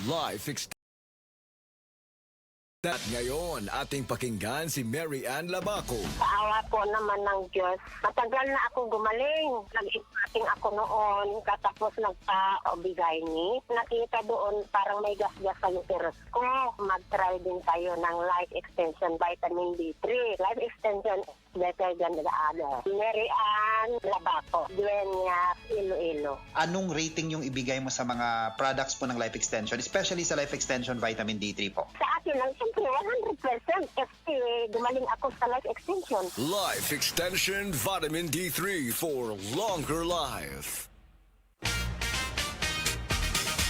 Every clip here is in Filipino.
Life Extension. At ngayon, ating pakinggan si Mary Ann Labaco. Paawa po naman ng Diyos. Matagal na ako gumaling. Nag-ipating ako noon, katapos nagpa-obigay ni. Nakita doon parang may gas-gas sa uterus ko. Mag-try din tayo ng Life Extension Vitamin D3. Life Extension is better than the other. Mary Ann Labaco, Dueña, Iloilo. Anong rating yung ibigay mo sa mga products po ng Life Extension, especially sa Life Extension Vitamin D3 po? Sa akin lang, siyempre 100% kasi gumaling ako sa Life Extension. Life Extension Vitamin D3 for longer life.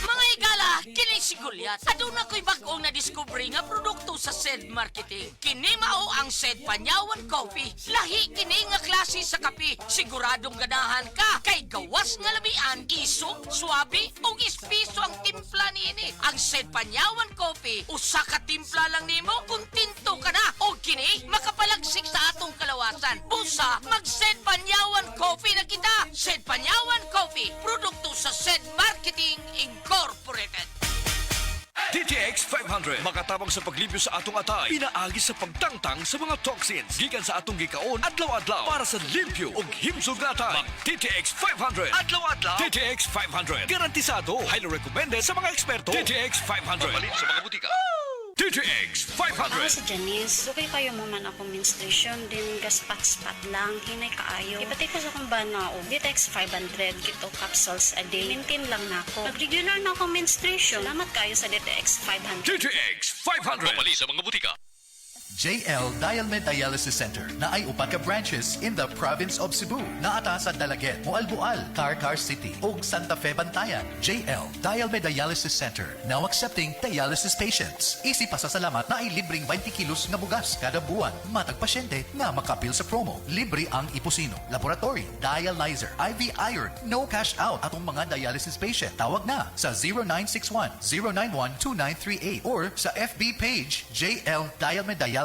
Mga igala, kini si Goliath. Aduna ko'y bagong na-discovery nga produkto sa SED Marketing. Kini mao ang SED Panyawan Coffee. Lahi kini nga klase sa kape. Siguradong ganahan ka kay gawas nga lamian, iso, swabe ug espiso ang timpla niini. Ang SED Panyawan Coffee, usa ka timpla lang nimo, kontento ka na. O kini makapalagsik sa atong kalawasan. Busa, mag-SED Panyawan Coffee na kita. SED Panyawan Coffee, produkto sa SED Marketing Incorporated. DTX 500 makatabang sa paglibyo sa atong atay, pinaagi sa pagtangtang sa mga toxins gikan sa atong gikaon adlaw-adlaw para sa limpyo ug himsog na atay. Mag DTX 500 adlaw-adlaw. DTX 500 garantisado, highly recommended sa mga eksperto. DTX 500 mabalin sa mga butika. DTX 500. Ako sa Janice, okay kayo mo man akong menstruation, din gaspat-spat lang, hinay kaayo. Ipatay ko sa akong bana o DTX 500, kito capsules a day. Maintain lang na ako. Pag-regular na akong menstruation, salamat kayo sa DTX 500. DTX 500 mabalin sa mga butika. JL Dialmed Dialysis Center na ay upat ka branches in the province of Cebu. Naata sa Dalaget, Moalboal, Carcar City ug Santa Fe Bantayan. JL Dialmed Dialysis Center now accepting dialysis patients. Easy pasasalamat na ay libreng 20 kilos nga bugas kada buwan. Matag pasyente nga makapil sa promo. Libre ang iposino, laboratory, dialyzer, IV iron, no cash out atong mga dialysis patient. Tawag na sa 0961-091-2938 or sa FB page JL Dialmed Dialysis.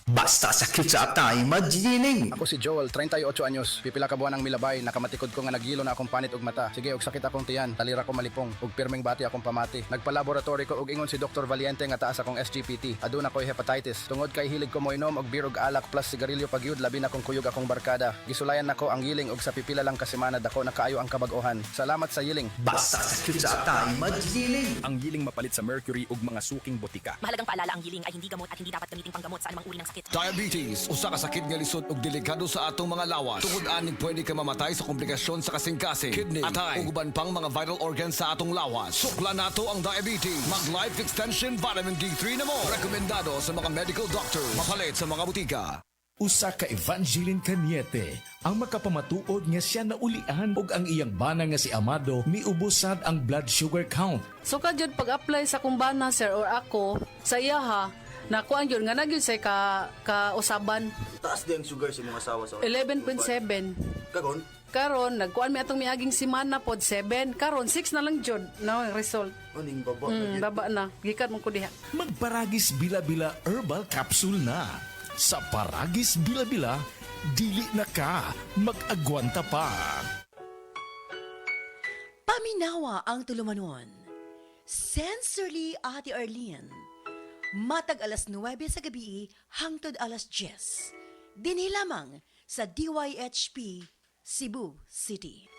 Basta sakit sa atay, magining. Ako si Joel, 38 anyos. Pipila ka buwan ang milabay, nakamatikod ko nga nagilo na akong panit ug mata. Sige, og sakit akong tiyan, talira ko malipong, ug pirming bati akong pamati. Nagpa-laboratory ko ug ingon si Dr. Valiente nga taas akong SGPT. Aduna ko'y hepatitis. Tungod kay hilig ko moinom og birog alak plus sigarilyo pagyud, labi na kong kuyog akong barkada. Gisulayan nako ang giling ug sa pipila lang ka semana dako na kaayo ang kabag-ohan. Salamat sa yiling. Basta sakit sa atay, magining. Ang giling mapalit sa mercury ug mga suking botika. Mahalagang paalala, ang giling ay hindi gamot at hindi dapat gamitin panggamot sa anumang uri ng sakit. Diabetes, usa ka sakit nga lisod ug delikado sa atong mga lawas. Tungod aning pwede ka mamatay sa komplikasyon sa kasing-kasing, kidney, atay, ug uban pang mga vital organs sa atong lawas. Sukla nato ang diabetes. Mag Life Extension Vitamin D3 na mo. Rekomendado sa mga medical doctors. Mapalit sa mga butika. Usa ka Evangeline Cañete ang makapamatuod nga siya naulian ug ang iyang bana nga si Amado miubusad ang blood sugar count. So kadyod pag-apply sa kumbana sir or ako sa iya ha, nakuan yun nga nagyud say ka usaban. Taas din sugar sa mga asawa sa 11.7. Karon nagkuan mi atong miaging semana pod 7. Karon 6 na lang jud no ang result. Aning baba. Baba na. Gikan mo ko diha. Magparagis bila-bila herbal capsule na. Sa Paragis Bila-Bila, dili na ka mag-agwanta pa. Paminawa ang tulumanon. Sensorily Ate Arlene. Matag alas 9 sa gabi hangtod alas 10. Dinhi lamang sa DYHP Cebu City.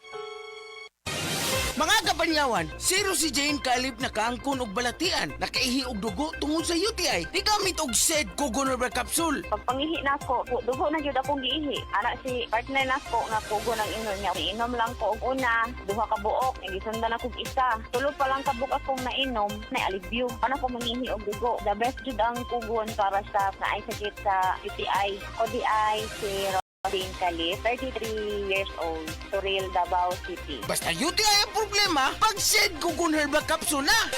Mga kapanyawan, zero si Jane kalip na kaangkon og balatian, nakaihi og dugo tungod sa UTI. Di gamit og SED Kugonorba capsule. Pag pangihi na ko, dugo na jud akong giihi. Ana si partner na ko nga pugo ng inom niya. Inom lang ko og una, duha ka buok, gisundan ako og isa. Tulo pa lang ka buok akong nainom, na alivio. Ana ko mangihi og dugo. The best jud ang pugon para sa naay sakit sa UTI. ODI si Jane Calip, 33 years old, Suril, Davao City. Basta UTI ang problema, pag SED Kugonorba capsule na.